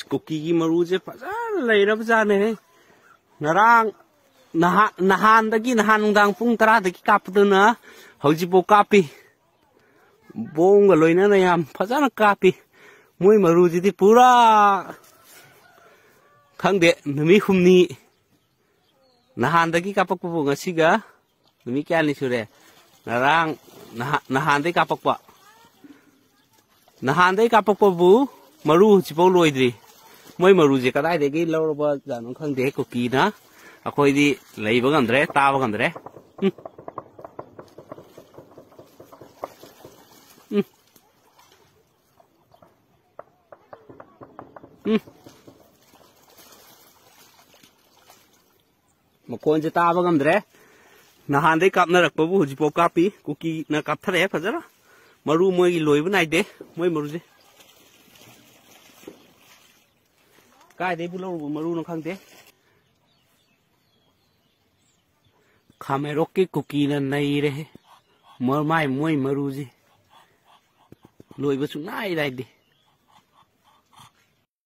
cookie की मरुजे फजन लेरब जाने ngarang nahan nungdang pung tara dagi kapduna haujibo kapi bonga loina na yam fajana kapi moi maruji di pura khangde numi humni nahan dagi kapakpu ngasiga numi kya ni sure ngarang nahan dagi kapakpa nahan dagi kapakpa bu maru jibo loidri moi maruji kadai dagi lawba janong khangde kuki na akoi di leiba gamdre taba gamdre makonje taba gamdre nahan dai kapna rakpa bu hujipo kapi kuki na kapthare fajara maru moi loiba naide moi maruje kai dai bu lo maru no khangde खामेरो के cookie न नहीं रहे मर my मोय मरुजी लोई बसु नाई राई दे